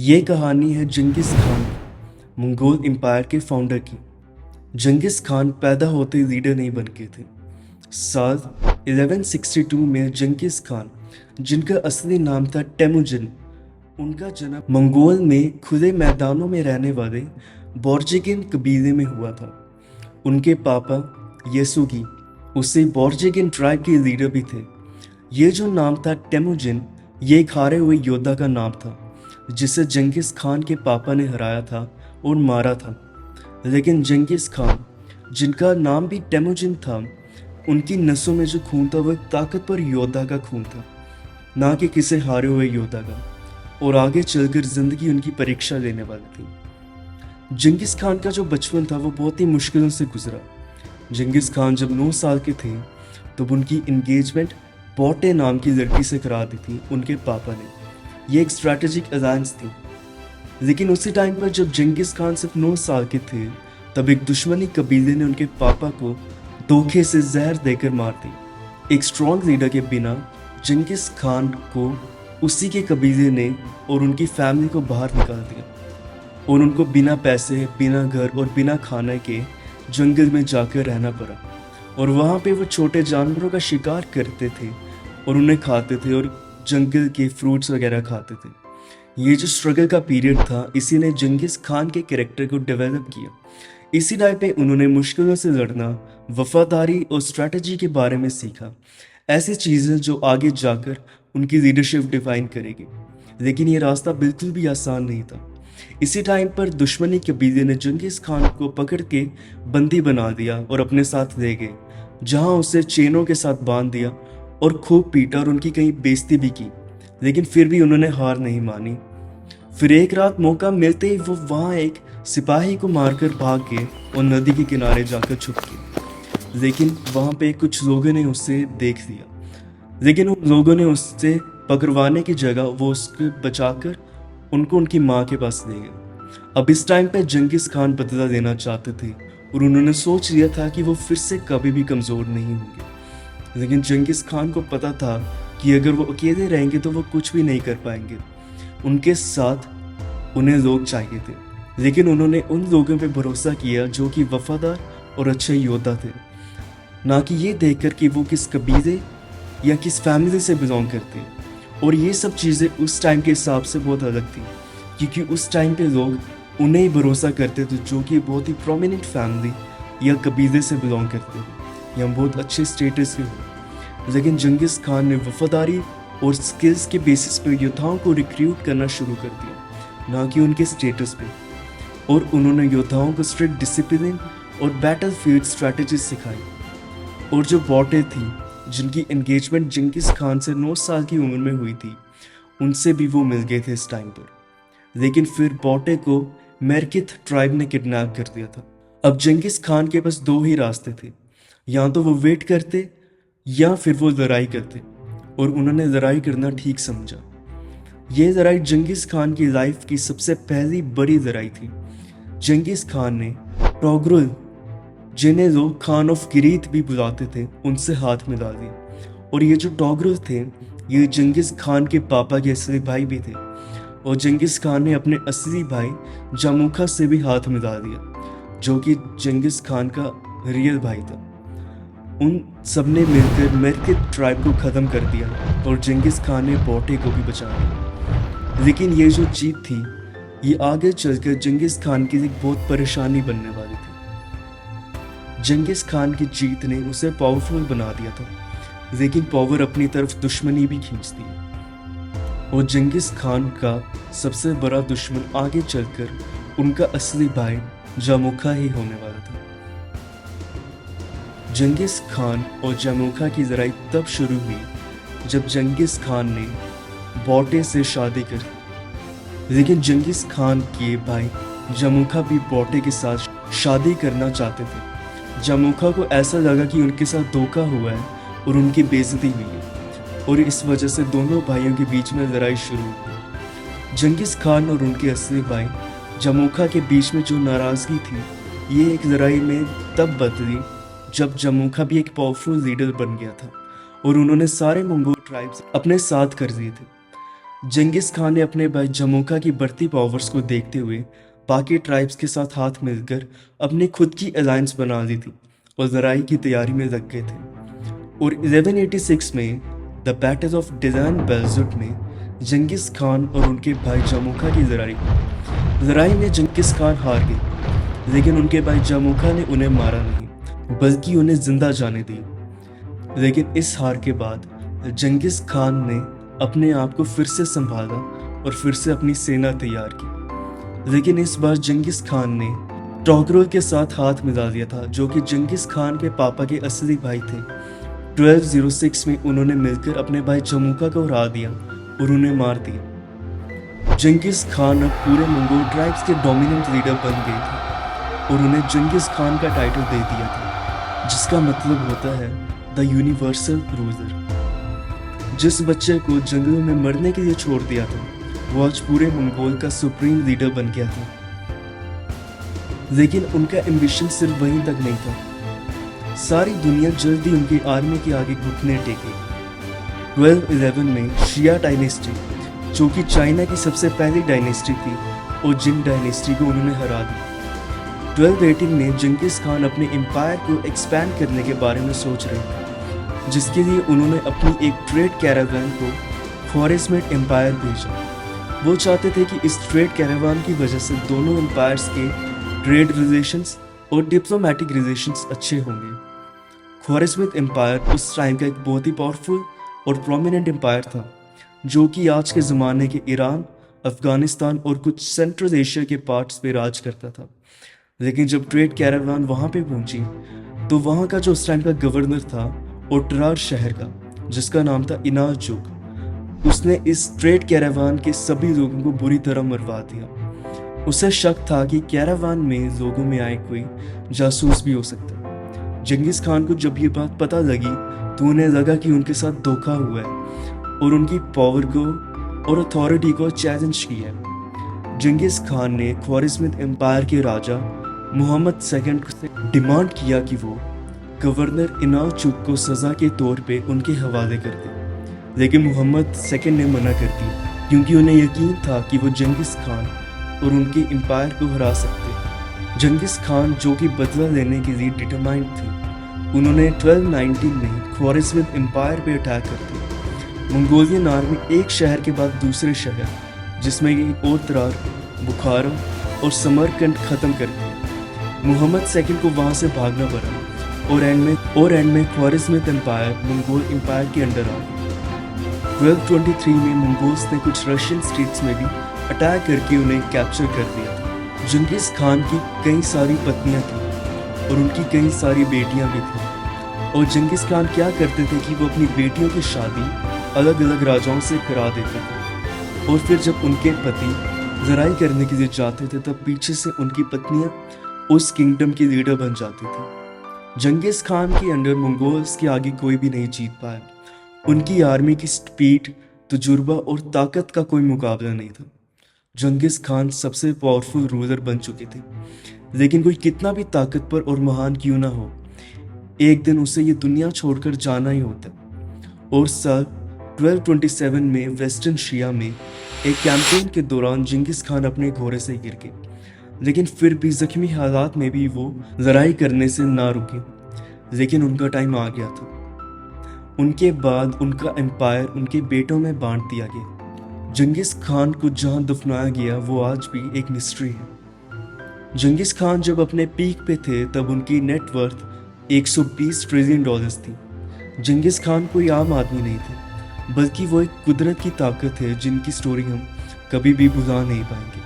ये कहानी है जंगिस खान, मंगोल एम्पायर के फाउंडर की। जंगिस खान पैदा होते ही लीडर नहीं बन गए थे। साल 1162 में जंगिस खान, जिनका असली नाम था टेमुजिन, उनका जन्म मंगोल में खुले मैदानों में रहने वाले बोर्जेगिन कबीले में हुआ था। उनके पापा येसुगी उसे बोर्जेगिन ट्राइब के लीडर भी थे। ये जो नाम था टेमुजिन, ये एक हारे हुए योद्धा का नाम था जिसे जंगिस खान के पापा ने हराया था और मारा था। लेकिन जंगिस खान, जिनका नाम भी टेमुजिन था, उनकी नसों में जो खून था वह ताकतवर योद्धा का खून था, ना कि किसी हारे हुए योद्धा का। और आगे चलकर जिंदगी उनकी परीक्षा लेने वाली थी। जंगिस खान का जो बचपन था वो बहुत ही मुश्किलों से गुजरा। जंगिस खान जब 9 साल के थे तब उनकी इंगेजमेंट बोटे नाम की लड़की से करा दी थी उनके पापा ने। ये एक स्ट्रैटेजिक अलायंस थी। लेकिन उसी टाइम पर जब जंगिस खान सिर्फ 9 साल के थे तब एक दुश्मनी कबीले ने उनके पापा को धोखे से जहर देकर मार दी। एक स्ट्रॉन्ग लीडर के बिना जंगिस खान को उसी के कबीले ने और उनकी फैमिली को बाहर निकाल दिया और उनको बिना पैसे, बिना घर और बिना खाने के जंगल में जाकर रहना पड़ा। और वहाँ पे वो छोटे जानवरों का शिकार करते थे और उन्हें खाते थे और जंगल के फ्रूट्स वगैरह खाते थे। ये जो स्ट्रगल का पीरियड था, इसी ने जंगिस खान के कैरेक्टर को डेवलप किया। इसी टाइम पे उन्होंने मुश्किलों से लड़ना, वफादारी और स्ट्रैटेजी के बारे में सीखा। ऐसी चीज़ें जो आगे जाकर उनकी लीडरशिप डिफाइन करेगी। लेकिन ये रास्ता बिल्कुल भी आसान नहीं था। इसी टाइम पर दुश्मनी कबीले ने जंगिस खान को पकड़ के बंदी बना दिया और अपने साथ ले गए, जहां उसे चेनों के साथ बांध दिया और खूब पीटा और उनकी कहीं बेइज्जती भी की। लेकिन फिर भी उन्होंने हार नहीं मानी। फिर एक रात मौका मिलते ही वो वहां एक सिपाही को मारकर भाग गए और नदी के किनारे जाकर छुप गए। लेकिन वहां पे कुछ लोगों ने उसे देख लिया। लेकिन उन लोगों ने उससे पकड़वाने की जगह वो उसको बचाकर उनको उनकी माँ के पास ले गए। अब इस टाइम पे जंगिस खान बदला लेना चाहते थे और उन्होंने सोच लिया था कि वो फिर से कभी भी कमज़ोर नहीं होंगे। लेकिन जंगिस खान को पता था कि अगर वो अकेले रहेंगे तो वो कुछ भी नहीं कर पाएंगे। उनके साथ उन्हें लोग चाहिए थे। लेकिन उन्होंने उन लोगों पे भरोसा किया जो कि वफादार और अच्छे योद्धा थे, ना कि ये देखकर कि वो किस कबीले या किस फैमिली से बिलोंग करते। और ये सब चीज़ें उस टाइम के हिसाब से बहुत अलग थी, क्योंकि उस टाइम पे लोग उन्हें ही भरोसा करते थे जो कि बहुत ही प्रोमिनेंट फैमिली या कबीले से बिलोंग करते थे या बहुत अच्छे स्टेटस के हो। लेकिन जंगिस खान ने वफादारी और स्किल्स के बेसिस पर योद्धाओं को रिक्रूट करना शुरू कर दिया, ना कि उनके स्टेटस पे। और उन्होंने योद्धाओं को स्ट्रिक्ट डिसिप्लिन और बैटल फील्ड स्ट्रैटेजी सिखाई। और जो बोटे थी, जिनकी एंगेजमेंट जंगिस खान से 9 साल की उम्र में हुई थी, उनसे भी वो मिल गए थे इस टाइम पर। लेकिन फिर बोटे को मेरकित ट्राइब ने किडनैप कर दिया था। अब जंगिस खान के पास 2 ही रास्ते थे, या तो वो वेट करते या फिर वो लड़ाई करते। और उन्होंने लड़ाई करना ठीक समझा। ये लड़ाई जंगिस खान की लाइफ की सबसे पहली बड़ी लड़ाई थी। जंगिस खान ने टोगरुल, जिन्हें लोग खान ऑफ गिरीत भी बुलाते थे, उनसे हाथ मिला दिया। और ये जो टोगरुल थे, ये जंगिस खान के पापा के असली भाई भी थे। और जंगिस खान ने अपने असली भाई जामुखा से भी हाथ मिला दिया, जो कि जंगिस खान का रियल भाई था। उन सब ने मिलकर मेरकित ट्राइब को ख़त्म कर दिया और जंगिस खान ने बोटे को भी बचा लिया। लेकिन ये जो जीत थी, ये आगे चलकर जंगिस खान के लिए बहुत परेशानी बनने वाली थी। जंगिस खान की जीत ने उसे पावरफुल बना दिया था, लेकिन पावर अपनी तरफ दुश्मनी भी खींचती है। और जंगिस खान का सबसे बड़ा दुश्मन आगे चलकर उनका असली भाई जामुखा ही होने वाला था। जंगिस खान और जामुखा की लड़ाई तब शुरू हुई जब जंगिस खान ने बोटे से शादी कर दी। लेकिन जंगिस खान के भाई जामुखा भी बोटे के साथ शादी करना चाहते थे। जामुखा को ऐसा लगा कि उनके साथ धोखा हुआ है और उनकी बेइज्जती हुई है, और इस वजह से दोनों भाइयों के बीच में लड़ाई शुरू हुई। जंगिस खान और उनके असली भाई जामुखा के बीच में जो नाराज़गी थी, ये एक लड़ाई में तब बदली जब जामुखा भी एक पावरफुल लीडर बन गया था और उन्होंने सारे मंगोल ट्राइब्स अपने साथ कर दिए थे। जंगिस खान ने अपने भाई जमोका की बढ़ती पावर्स को देखते हुए बाकी ट्राइब्स के साथ हाथ मिलकर अपनी खुद की अलायंस बना ली थी और लड़ाई की तैयारी में लग गए थे। और 1186 में द बैटल ऑफ डिजान बेल्जुट में जंगिस खान और उनके भाई जमोका की लड़ाई में जंगिस खान हार गए, लेकिन उनके भाई जमोका ने उन्हें मारा नहीं बल्कि उन्हें जिंदा जाने दिया। लेकिन इस हार के बाद जंगिस खान ने अपने आप को फिर से संभाला और फिर से अपनी सेना तैयार की। लेकिन इस बार जंगिस खान ने टोगरुल के साथ हाथ मिला लिया था, जो कि जंगिस खान के पापा के असली भाई थे। 1206 में उन्होंने मिलकर अपने भाई जमोका को हरा दिया और उन्हें मार दिया। जंगिस खान अब पूरे मंगोल ट्राइब्स के डोमिनेंट लीडर बन गए थे और उन्हें जंगिस खान का टाइटल दे दिया था, जिसका मतलब होता है द यूनिवर्सल रूलर। जिस बच्चे को जंगलों में मरने के लिए छोड़ दिया था, वो आज पूरे मंगोल का सुप्रीम लीडर बन गया था। लेकिन उनका एम्बिशन सिर्फ वहीं तक नहीं था। सारी दुनिया जल्दी उनकी आर्मी के आगे घुटने टेकी। 1211 में शिया डायनेस्टी, जो कि चाइना की सबसे पहली डायनेस्टी थी, और जिन डायनेस्टी को उन्होंने हरा दिया। 1218 में जंगिस खान अपने एम्पायर को एक्सपैंड करने के बारे में सोच रहे थे, जिसके लिए उन्होंने अपनी एक ट्रेड कैरावान को ख्वारिज़मिड एम्पायर भेजा। वो चाहते थे कि इस ट्रेड कैरावान की वजह से दोनों एम्पायर्स के ट्रेड रिलेशंस और डिप्लोमेटिक रिलेशंस अच्छे होंगे। ख्वारिज़मिड एम्पायर उस टाइम का एक बहुत ही पावरफुल और प्रोमिनेंट एम्पायर था, जो कि आज के ज़माने के ईरान, अफगानिस्तान और कुछ सेंट्रल एशिया के पार्ट्स पे राज करता था। लेकिन जब ट्रेड कैरावान वहाँ पे पहुंची, तो वहाँ का जो उस टाइम का गवर्नर था ओटरार शहर का, जिसका नाम था इनाजुक, उसने इस ट्रेड कैरावान के सभी लोगों को बुरी तरह मरवा दिया। उसे शक था कि कैरावान में लोगों में आए कोई जासूस भी हो सकता। जंगिस खान को जब ये बात पता लगी, तो उन्हें लगा कि उनके साथ धोखा हुआ है और उनकी पावर को और अथॉरिटी को चैलेंज किया है। जंगिस खान ने ख्वारिज़मिड एम्पायर के राजा मोहम्मद सेकंड से डिमांड किया कि वो गवर्नर इनाजुक को सज़ा के तौर पे उनके हवाले कर दे, लेकिन मोहम्मद सेकंड ने मना कर दिया, क्योंकि उन्हें यकीन था कि वो जंगिस खान और उनके एम्पायर को हरा सकते। जंगिस खान, जो कि बदला लेने के लिए डिटरमाइंड थे, उन्होंने 1219 में ख्वारिज़मिड एम्पायर पे अटैक कर दिया। मंगोलियन आर्मी एक शहर के बाद दूसरे शहर, जिसमें कि ओतरार, बुखारा और समरकंद खत्म कर दिया। मोहम्मद सेकंड को वहाँ से भागना पड़ा और एंड में ख्वारिज़मिड एम्पायर मंगोल एम्पायर के अंडर आ गई। 1223 में मंगोल्स ने कुछ रशियन स्टेट्स में भी अटैक करके उन्हें कैप्चर कर दिया था। जंगिस खान की कई सारी पत्नियां थीं और उनकी कई सारी बेटियां भी थीं, और जंगिस खान क्या करते थे कि वो अपनी बेटियों की शादी अलग अलग राजाओं से करा देते थे, और फिर जब उनके पति लड़ाई करने के लिए जाते थे, तब पीछे से उनकी पत्नियां उस किंगडम की लीडर बन जाती थी। जंगिस खान के अंडर मंगोल्स के आगे कोई भी नहीं जीत पाया। उनकी आर्मी की स्पीड, तजुर्बा और ताकत का कोई मुकाबला नहीं था। जंगिस खान सबसे पावरफुल रूलर बन चुके थे, लेकिन कोई कितना भी ताकतवर और महान क्यों ना हो, एक दिन उसे ये दुनिया छोड़कर जाना ही होता। और साल 1227 में वेस्टर्न शिया में एक कैंपेन के दौरान जंगिस खान अपने घोड़े से गिर गए, लेकिन फिर भी जख्मी हालात में भी वो लड़ाई करने से ना रुके। लेकिन उनका टाइम आ गया था। उनके बाद उनका एम्पायर उनके बेटों में बांट दिया गया। जंगिस खान को जहां दफनाया गया वो आज भी एक मिस्ट्री है। जंगिस खान जब अपने पीक पे थे, तब उनकी नेटवर्थ 120 ट्रिलियन डॉलर्स थी। जंगिस खान कोई आम आदमी नहीं थे, बल्कि वो एक कुदरत की ताकत है, जिनकी स्टोरी हम कभी भी भुला नहीं पाएंगे।